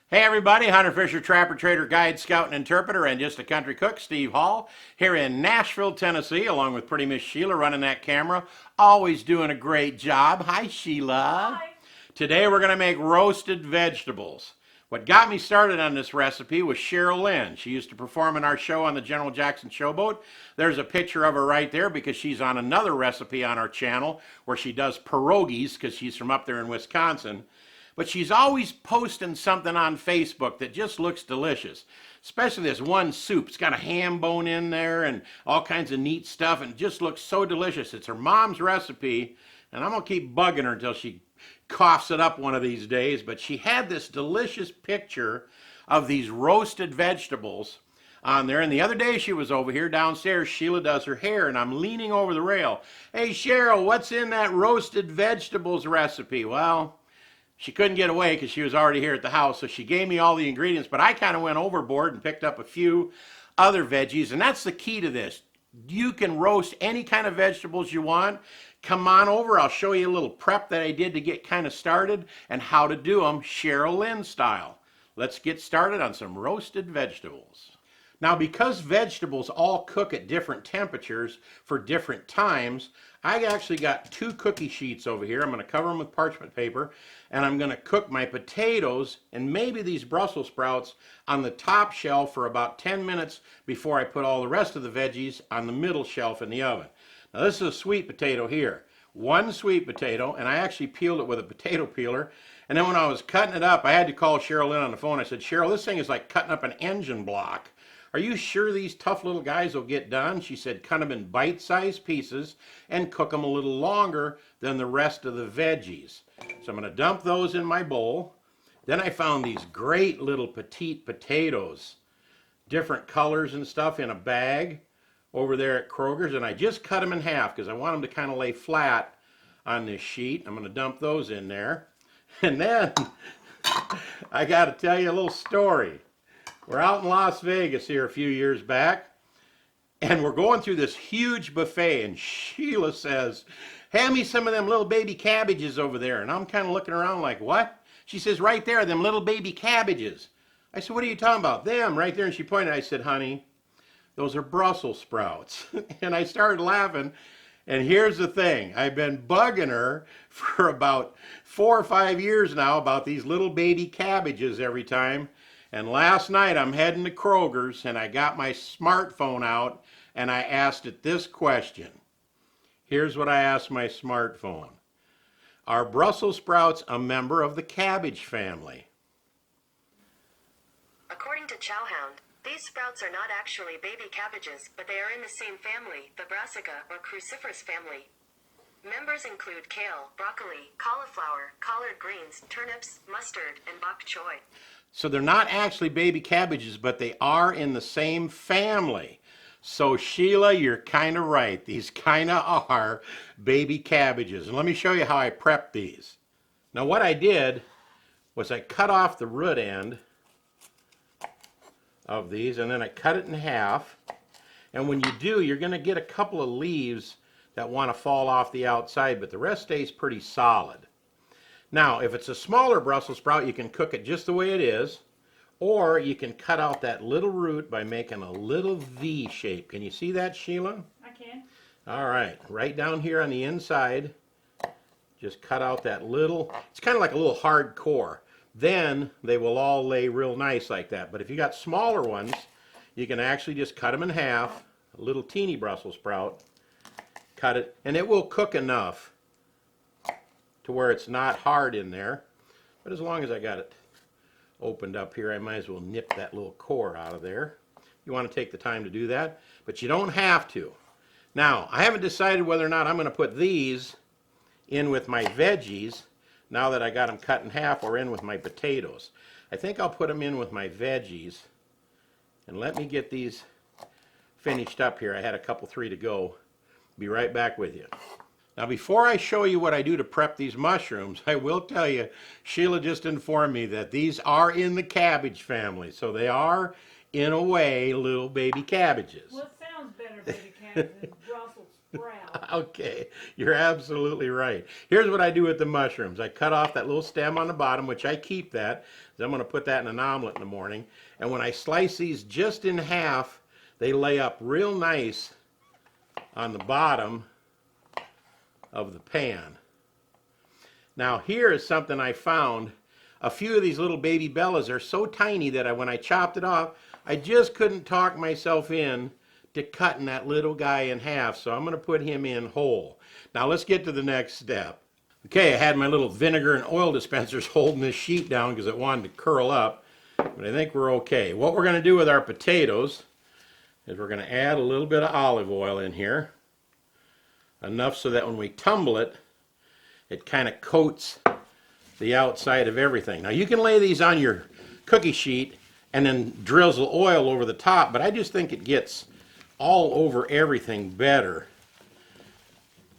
Hey everybody, Hunter Fisher, Trapper, Trader, Guide, Scout, and Interpreter, and just a country cook, Steve Hall, here in Nashville, Tennessee, along with pretty Miss Sheila running that camera. Always doing a great job. Hi, Sheila. Hi. Today we're going to make roasted vegetables. What got me started on this recipe was Cheryl Lynn. She used to perform in our show on the General Jackson Showboat. There's a picture of her right there because she's on another recipe on our channel where she does pierogies because she's from up there in Wisconsin. But she's always posting something on Facebook that just looks delicious. Especially this one soup. It's got a ham bone in there and all kinds of neat stuff and it just looks so delicious. It's her mom's recipe and I'm going to keep bugging her until she coughs it up one of these days. But she had this delicious picture of these roasted vegetables on there. And the other day she was over here downstairs. Sheila does her hair and I'm leaning over the rail. Hey Cheryl, what's in that roasted vegetables recipe? Well, she couldn't get away because she was already here at the house, so she gave me all the ingredients, but I kind of went overboard and picked up a few other veggies, and that's the key to this. You can roast any kind of vegetables you want. Come on over, I'll show you a little prep that I did to get kind of started and how to do them Cheryl Lynn style. Let's get started on some roasted vegetables. Now, because vegetables all cook at different temperatures for different times, I actually got two cookie sheets over here. I'm going to cover them with parchment paper, and I'm going to cook my potatoes and maybe these Brussels sprouts on the top shelf for about 10 minutes before I put all the rest of the veggies on the middle shelf in the oven. Now, this is a sweet potato here. One sweet potato, and I actually peeled it with a potato peeler. And then when I was cutting it up, I had to call Cheryl in on the phone. I said, Cheryl, this thing is like cutting up an engine block. Are you sure these tough little guys will get done? She said, cut them in bite-sized pieces and cook them a little longer than the rest of the veggies. So I'm going to dump those in my bowl. Then I found these great little petite potatoes, different colors and stuff in a bag over there at Kroger's. And I just cut them in half because I want them to kind of lay flat on this sheet. I'm going to dump those in there. And then I got to tell you a little story. We're out in Las Vegas here a few years back, and we're going through this huge buffet, and Sheila says, hand me some of them little baby cabbages over there. And I'm kind of looking around like, what? She says, right there, them little baby cabbages. I said, what are you talking about? Them, right there. And she pointed. I said, honey, those are Brussels sprouts. And I started laughing. And here's the thing. I've been bugging her for about 4 or 5 years now about these little baby cabbages every time. And last night I'm heading to Kroger's and I got my smartphone out and I asked it this question. Here's what I asked my smartphone. Are Brussels sprouts a member of the cabbage family? According to Chowhound, these sprouts are not actually baby cabbages, but they are in the same family, the Brassica or cruciferous family. Members include kale, broccoli, cauliflower, collard greens, turnips, mustard, and bok choy. So they're not actually baby cabbages, but they are in the same family. So Sheila, you're kind of right. These kind of are baby cabbages. And let me show you how I prepped these. Now what I did was I cut off the root end of these and then I cut it in half. And when you do, you're going to get a couple of leaves that want to fall off the outside, but the rest stays pretty solid. Now, if it's a smaller Brussels sprout, you can cook it just the way it is, or you can cut out that little root by making a little V shape. Can you see that, Sheila? I can. All right down here on the inside, just cut out that little, it's kind of like a little hard core. Then they will all lay real nice like that. But if you got smaller ones, you can actually just cut them in half, a little teeny Brussels sprout, cut it, and it will cook enough to where it's not hard in there. But as long as I got it opened up here, I might as well nip that little core out of there. You want to take the time to do that, but you don't have to. Now, I haven't decided whether or not I'm going to put these in with my veggies now that I got them cut in half, or in with my potatoes. I think I'll put them in with my veggies. And let me get these finished up here. I had a couple, 3 to go. Be right back with you. Now, before I show you what I do to prep these mushrooms, I will tell you, Sheila just informed me that these are in the cabbage family. So they are, in a way, little baby cabbages. Well, it sounds better, baby cabbage, than Brussels sprouts. Okay, you're absolutely right. Here's what I do with the mushrooms. I cut off that little stem on the bottom, which I keep that. I'm going to put that in an omelet in the morning. And when I slice these just in half, they lay up real nice on the bottom of the pan. Now here is something I found. A few of these little baby bellas are so tiny that when I chopped it off, I just couldn't talk myself in to cutting that little guy in half, so I'm going to put him in whole. Now let's get to the next step. Okay, I had my little vinegar and oil dispensers holding this sheet down because it wanted to curl up, but I think we're okay. What we're going to do with our potatoes is we're going to add a little bit of olive oil in here, enough so that when we tumble it, it kind of coats the outside of everything. Now you can lay these on your cookie sheet and then drizzle oil over the top, but I just think it gets all over everything better.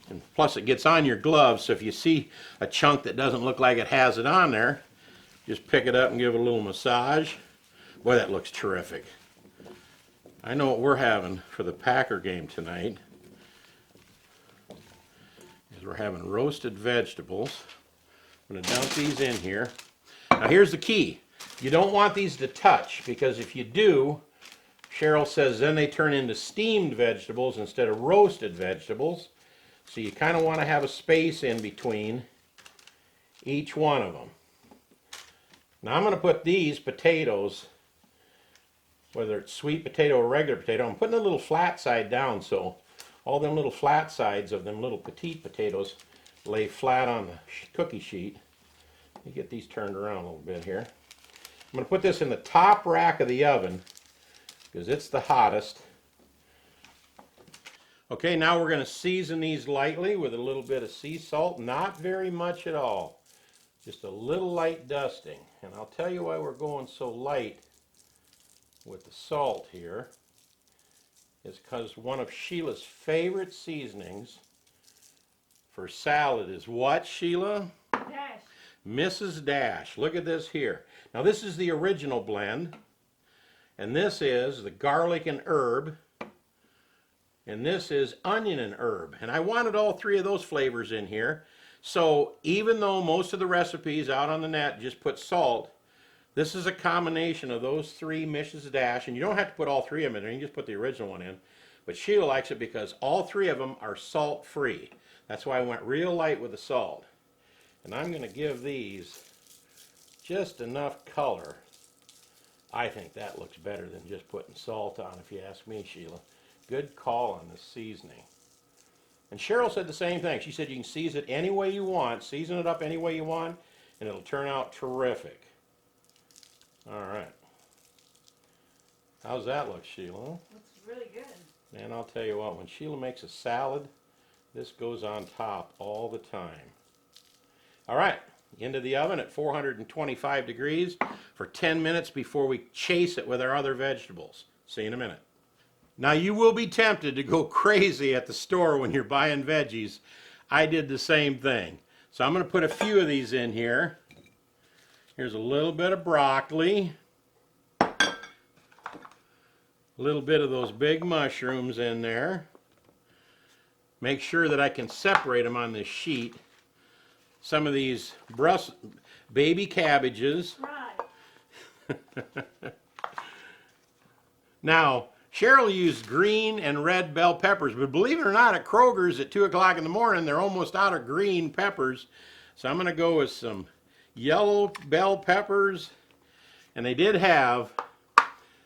And plus it gets on your gloves, so if you see a chunk that doesn't look like it has it on there, just pick it up and give it a little massage. Boy, that looks terrific. I know what we're having for the Packer game tonight is we're having roasted vegetables. I'm going to dump these in here. Now here's the key. You don't want these to touch, because if you do, Cheryl says then they turn into steamed vegetables instead of roasted vegetables. So you kind of want to have a space in between each one of them. Now I'm going to put these potatoes, whether it's sweet potato or regular potato, I'm putting a little flat side down so all them little flat sides of them little petite potatoes lay flat on the cookie sheet. Let me get these turned around a little bit here. I'm going to put this in the top rack of the oven because it's the hottest. Okay, now we're going to season these lightly with a little bit of sea salt, not very much at all, just a little light dusting. And I'll tell you why we're going so light with the salt here is because one of Sheila's favorite seasonings for salad is what, Sheila? Dash. Mrs. Dash. Look at this here. Now this is the original blend, and this is the garlic and herb, and this is onion and herb. And I wanted all three of those flavors in here. So even though most of the recipes out on the net just put salt, this is a combination of those three Mrs. Dash, and you don't have to put all three of them in there, you can just put the original one in. But Sheila likes it because all three of them are salt free. That's why I went real light with the salt. And I'm going to give these just enough color. I think that looks better than just putting salt on, if you ask me, Sheila. Good call on this seasoning. And Cheryl said the same thing. She said you can season it any way you want, season it up any way you want, and it'll turn out terrific. All right. How's that look, Sheila? Looks really good. And I'll tell you what, when Sheila makes a salad, this goes on top all the time. All right, into the oven at 425 degrees for 10 minutes before we chase it with our other vegetables. See you in a minute. Now you will be tempted to go crazy at the store when you're buying veggies. I did the same thing. So I'm going to put a few of these in here. Here's a little bit of broccoli. A little bit of those big mushrooms in there. Make sure that I can separate them on this sheet. Some of these Brussels baby cabbages. Right. Now, Cheryl used green and red bell peppers, but believe it or not, at Kroger's at 2 o'clock in the morning, they're almost out of green peppers. So I'm going to go with some yellow bell peppers, and they did have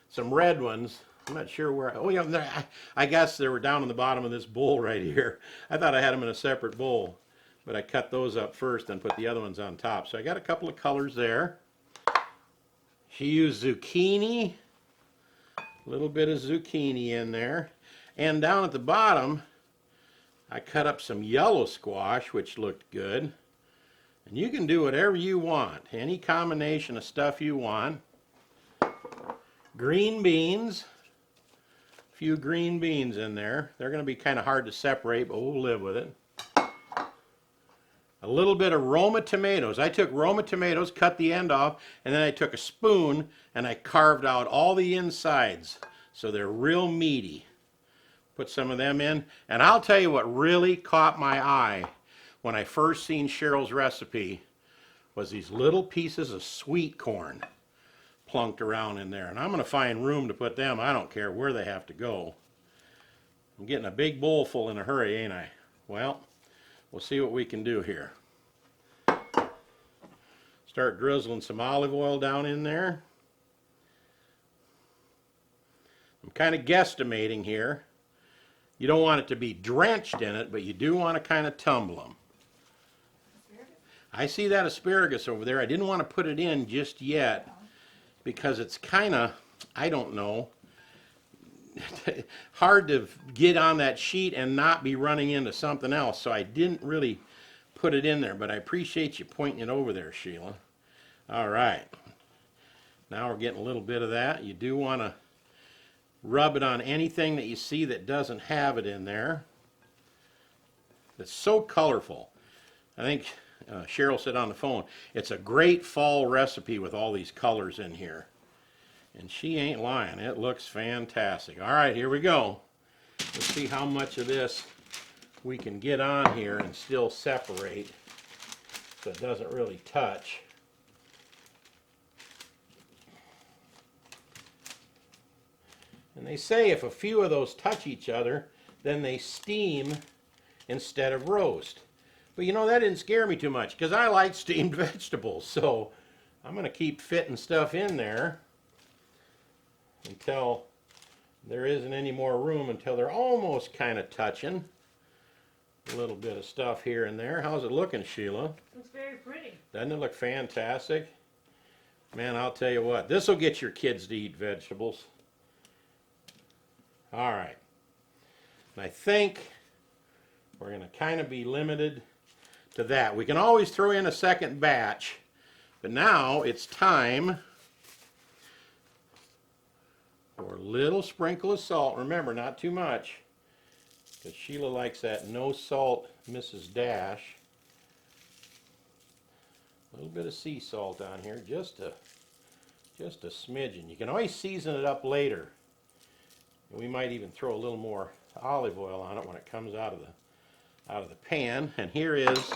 some red ones. I'm not sure where. Oh, yeah, I guess they were down in the bottom of this bowl right here. I thought I had them in a separate bowl, but I cut those up first and put the other ones on top. So I got a couple of colors there. She used zucchini, a little bit of zucchini in there. And down at the bottom, I cut up some yellow squash, which looked good. And you can do whatever you want, any combination of stuff you want. Green beans, a few green beans in there. They're going to be kind of hard to separate, but we'll live with it. A little bit of Roma tomatoes. I took Roma tomatoes, cut the end off, and then I took a spoon and I carved out all the insides so they're real meaty. Put some of them in. And I'll tell you what really caught my eye when I first seen Cheryl's recipe was these little pieces of sweet corn plunked around in there. And I'm going to find room to put them. I don't care where they have to go. I'm getting a big bowl full in a hurry, ain't I? Well, we'll see what we can do here. Start drizzling some olive oil down in there. I'm kind of guesstimating here. You don't want it to be drenched in it, but you do want to kind of tumble them. I see that asparagus over there. I didn't want to put it in just yet because it's kind of, I don't know, hard to get on that sheet and not be running into something else. So I didn't really put it in there, but I appreciate you pointing it over there, Sheila. All right. Now we're getting a little bit of that. You do want to rub it on anything that you see that doesn't have it in there. It's so colorful. I think Cheryl said on the phone, it's a great fall recipe with all these colors in here. And she ain't lying. It looks fantastic. All right, here we go. Let's see how much of this we can get on here and still separate so it doesn't really touch. And they say if a few of those touch each other, then they steam instead of roast. But you know, that didn't scare me too much because I like steamed vegetables. So I'm going to keep fitting stuff in there until there isn't any more room, until they're almost kind of touching. A little bit of stuff here and there. How's it looking, Sheila? Looks very pretty. Doesn't it look fantastic? Man, I'll tell you what, this will get your kids to eat vegetables. All right. And I think we're going to kind of be limited to that. We can always throw in a second batch, but now it's time for a little sprinkle of salt. Remember, not too much, because Sheila likes that no salt Mrs. Dash. A little bit of sea salt on here, just a smidgen. You can always season it up later. And we might even throw a little more olive oil on it when it comes out of the pan. And here is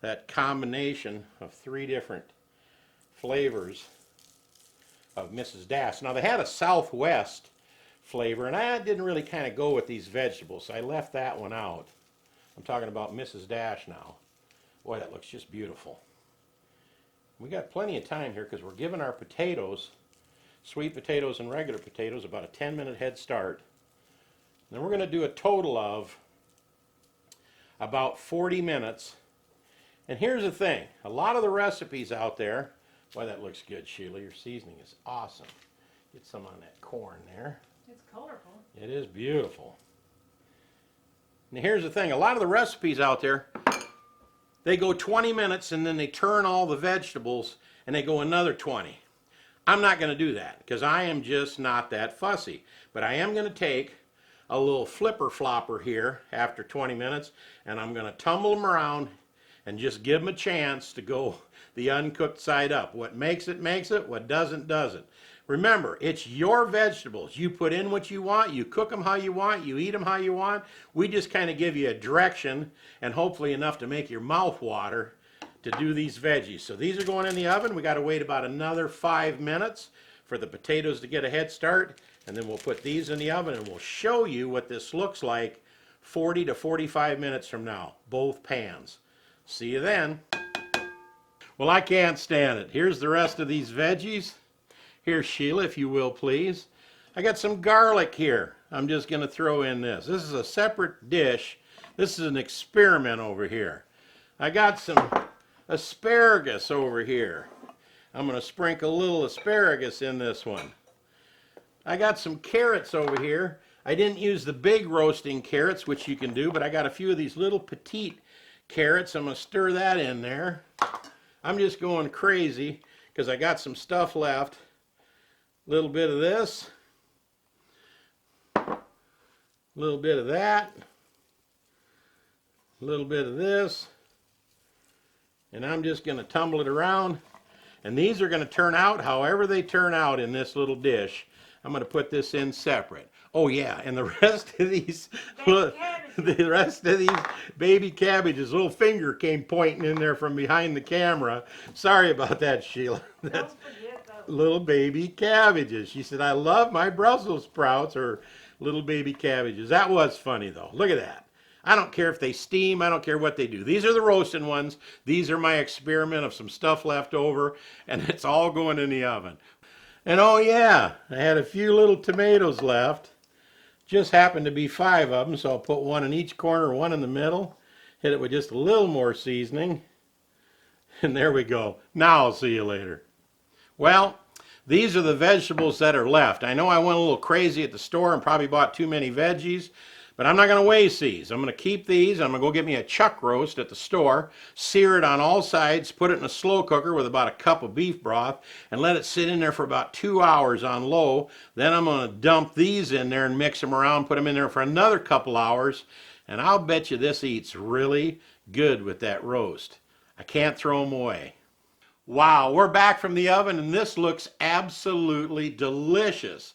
that combination of 3 different flavors of Mrs. Dash. Now they had a Southwest flavor, and I didn't really kind of go with these vegetables, so I left that one out. I'm talking about Mrs. Dash now. Boy, that looks just beautiful. We got plenty of time here because we're giving our potatoes, sweet potatoes and regular potatoes, about a 10-minute head start. Then we're going to do a total of about 40 minutes. And here's the thing, a lot of the recipes out there, boy, that looks good, Sheila. Your seasoning is awesome. Get some on that corn there. It's colorful. It is beautiful. Now here's the thing, a lot of the recipes out there, they go 20 minutes and then they turn all the vegetables and they go another 20. I'm not going to do that because I am just not that fussy. But I am going to take a little flipper flopper here after 20 minutes and I'm going to tumble them around and just give them a chance to go the uncooked side up. What makes it, makes it. What doesn't, doesn't. Remember, it's your vegetables. You put in what you want, you cook them how you want, you eat them how you want. We just kind of give you a direction and hopefully enough to make your mouth water to do these veggies. So these are going in the oven. We got to wait about another 5 minutes for the potatoes to get a head start, and then we'll put these in the oven and we'll show you what this looks like 40 to 45 minutes from now, both pans. See you then. Well, I can't stand it. Here's the rest of these veggies. Here, Sheila, if you will, please. I got some garlic here. I'm just going to throw in this. This is a separate dish. This is an experiment over here. I got some asparagus over here. I'm going to sprinkle a little asparagus in this one. I got some carrots over here. I didn't use the big roasting carrots, which you can do, but I got a few of these little petite carrots. I'm going to stir that in there. I'm just going crazy because I got some stuff left. A little bit of this, a little bit of that, a little bit of this, and I'm just going to tumble it around. And these are going to turn out however they turn out in this little dish. I'm going to put this in separate. Oh yeah, and the rest of these, Baby cabbages. the rest of these baby cabbages, little finger came pointing in there from behind the camera. Sorry about that, Sheila. That's Don't forget those. little baby cabbages. She said, I love my Brussels sprouts, or little baby cabbages. That was funny though. Look at that. I don't care if they steam. I don't care what they do. These are the roasting ones. These are my experiment of some stuff left over, and it's all going in the oven. And oh yeah, I had a few little tomatoes left. Just happened to be 5 of them, so I'll put one in each corner, one in the middle. Hit it with just a little more seasoning. And there we go. Now I'll see you later. Well, these are the vegetables that are left. I know I went a little crazy at the store and probably bought too many veggies, but I'm not going to waste these. I'm going to keep these. I'm going to go get me a chuck roast at the store, sear it on all sides, put it in a slow cooker with about a cup of beef broth, and let it sit in there for about 2 hours on low. Then I'm going to dump these in there and mix them around, put them in there for another couple hours, and I'll bet you this eats really good with that roast. I can't throw them away. Wow, we're back from the oven, and this looks absolutely delicious.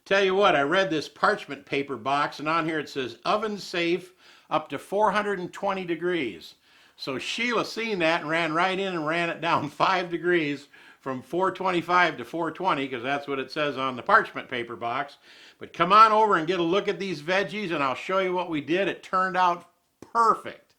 Tell you what, I read this parchment paper box, and on here it says oven safe up to 420 degrees. So Sheila seen that and ran right in and ran it down 5 degrees from 425 to 420, because that's what it says on the parchment paper box. But come on over and get a look at these veggies, and I'll show you what we did. It turned out perfect.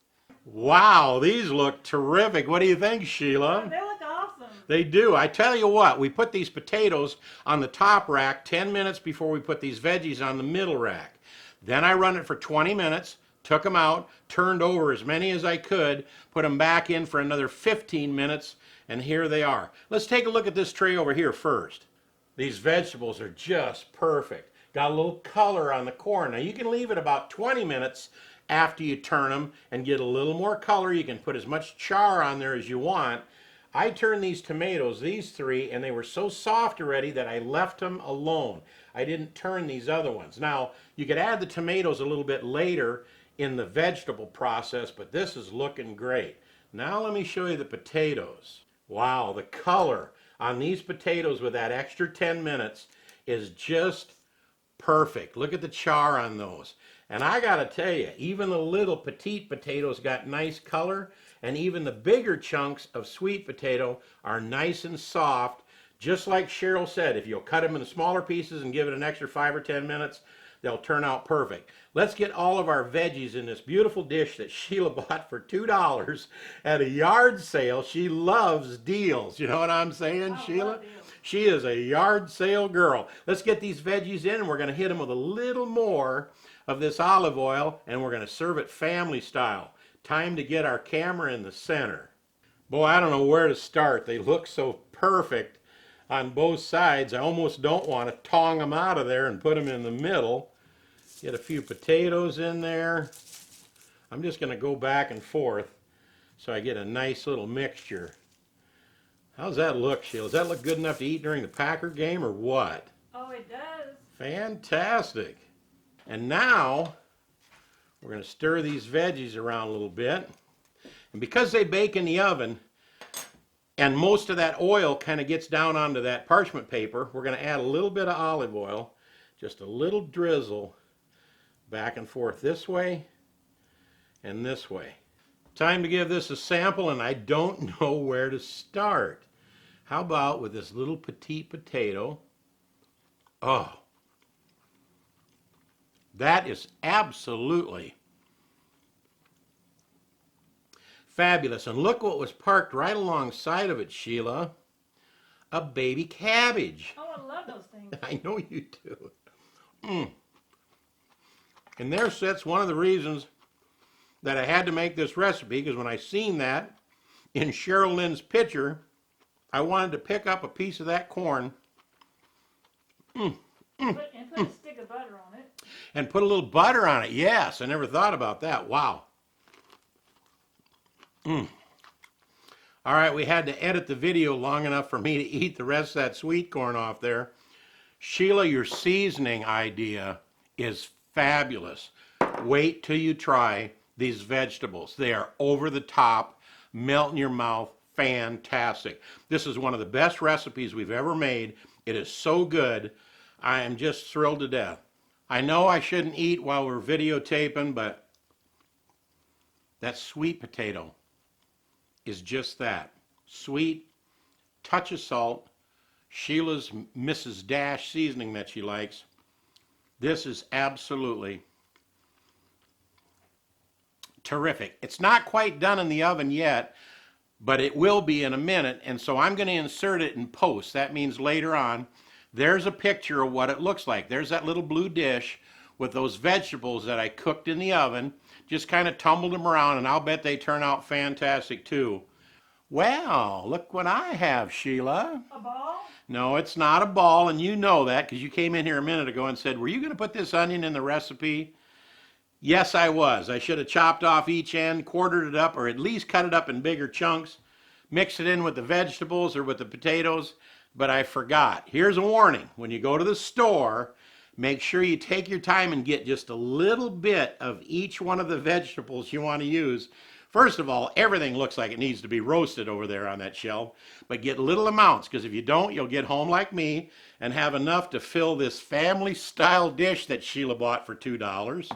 Wow, these look terrific. What do you think, Sheila? They look awesome. They do. I tell you what, we put these potatoes on the top rack 10 minutes before we put these veggies on the middle rack. Then I run it for 20 minutes, took them out, turned over as many as I could, put them back in for another 15 minutes, and here they are. Let's take a look at this tray over here first. These vegetables are just perfect. Got a little color on the corn. Now you can leave it about 20 minutes after you turn them and get a little more color. You can put as much char on there as you want. I turned these tomatoes, these 3, and they were so soft already that I left them alone. I didn't turn these other ones. Now, you could add the tomatoes a little bit later in the vegetable process, but this is looking great. Now let me show you the potatoes. Wow, the color on these potatoes with that extra 10 minutes is just perfect. Look at the char on those. And I gotta tell you, even the little petite potatoes got nice color, and even the bigger chunks of sweet potato are nice and soft. Just like Cheryl said, if you'll cut them into smaller pieces and give it an extra 5 or 10 minutes, they'll turn out perfect. Let's get all of our veggies in this beautiful dish that Sheila bought for $2 at a yard sale. She loves deals. You know what I'm saying, I Sheila? love deals. She is a yard sale girl. Let's get these veggies in, and we're going to hit them with a little more of this olive oil, and we're going to serve it family style. Time to get our camera in the center. Boy, I don't know where to start. They look so perfect on both sides. I almost don't want to tong them out of there and put them in the middle. Get a few potatoes in there. I'm just going to go back and forth so I get a nice little mixture. How's that look, Sheila? Does that look good enough to eat during the Packer game or what? Oh, it does. Fantastic. And now we're going to stir these veggies around a little bit. And because they bake in the oven and most of that oil kind of gets down onto that parchment paper, we're going to add a little bit of olive oil, just a little drizzle, back and forth this way and this way. Time to give this a sample, and I don't know where to start. How about with this little petite potato? Oh, that is absolutely fabulous. And look what was parked right alongside of it, Sheila. A baby cabbage. Oh, I love those things. I know you do. And there sits one of the reasons that I had to make this recipe, because when I seen that in Cheryl Lynn's picture, I wanted to pick up a piece of that corn And put a stick of butter on it. and put a little butter on it. Yes, I never thought about that. Wow. All right, we had to edit the video long enough for me to eat the rest of that sweet corn off there. Sheila, your seasoning idea is fabulous. Wait till you try these vegetables. They are over the top, melt in your mouth, fantastic. This is one of the best recipes we've ever made. It is so good. I am just thrilled to death. I know I shouldn't eat while we're videotaping, but that sweet potato is just that. Sweet, touch of salt, Sheila's Mrs. Dash seasoning that she likes. This is absolutely terrific. It's not quite done in the oven yet, but it will be in a minute, and so I'm going to insert it in post. That means later on. There's a picture of what it looks like. There's that little blue dish with those vegetables that I cooked in the oven. Just kind of tumbled them around, and I'll bet they turn out fantastic too. Well, look what I have, Sheila. A ball? No, it's not a ball, and you know that because you came in here a minute ago and said, were you going to put this onion in the recipe? Yes, I was. I should have chopped off each end, quartered it up, or at least cut it up in bigger chunks, mix it in with the vegetables or with the potatoes, but I forgot. Here's a warning. When you go to the store, make sure you take your time and get just a little bit of each one of the vegetables you want to use. First of all, everything looks like it needs to be roasted over there on that shelf, but get little amounts, because if you don't, you'll get home like me and have enough to fill this family-style dish that Sheila bought for $2.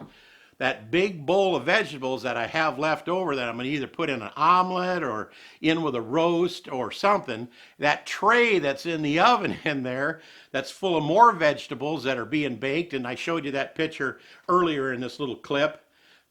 That big bowl of vegetables that I have left over that I'm going to either put in an omelet or in with a roast or something. That tray that's in the oven in there that's full of more vegetables that are being baked, and I showed you that picture earlier in this little clip.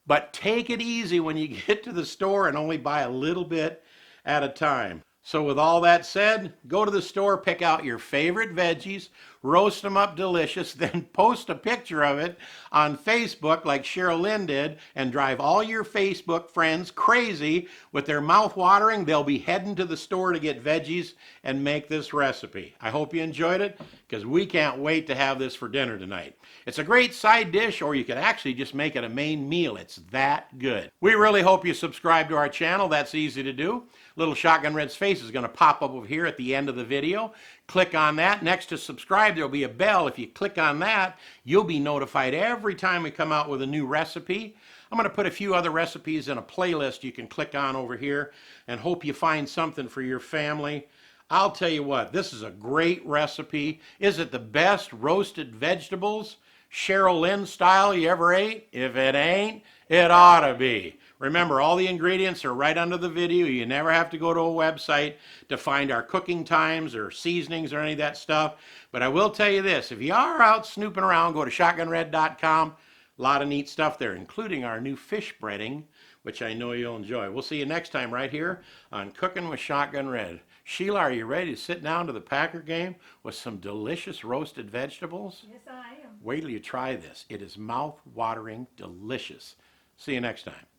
But take it easy when you get to the store and only buy a little bit at a time. So with all that said, go to the store, pick out your favorite veggies, roast them up delicious, then post a picture of it on Facebook like Lynn did, and drive all your Facebook friends crazy with their mouth watering. They'll be heading to the store to get veggies and make this recipe. I hope you enjoyed it, because we can't wait to have this for dinner tonight. It's a great side dish, or you could actually just make it a main meal. It's that good. We really hope you subscribe to our channel. That's easy to do. Little Shotgun Red's face is going to pop up over here at the end of the video. Click on that. Next to subscribe, there'll be a bell. If you click on that, you'll be notified every time we come out with a new recipe. I'm going to put a few other recipes in a playlist you can click on over here, and hope you find something for your family. I'll tell you what, this is a great recipe. Is it the best roasted vegetables, Lynn style, you ever ate? If it ain't, it ought to be. Remember, all the ingredients are right under the video. You never have to go to a website to find our cooking times or seasonings or any of that stuff. But I will tell you this, if you are out snooping around, go to shotgunred.com. A lot of neat stuff there, including our new fish breading, which I know you'll enjoy. We'll see you next time right here on Cooking with Shotgun Red. Sheila, are you ready to sit down to the Packer game with some delicious roasted vegetables? Yes, I am. Wait till you try this. It is mouth-watering delicious. See you next time.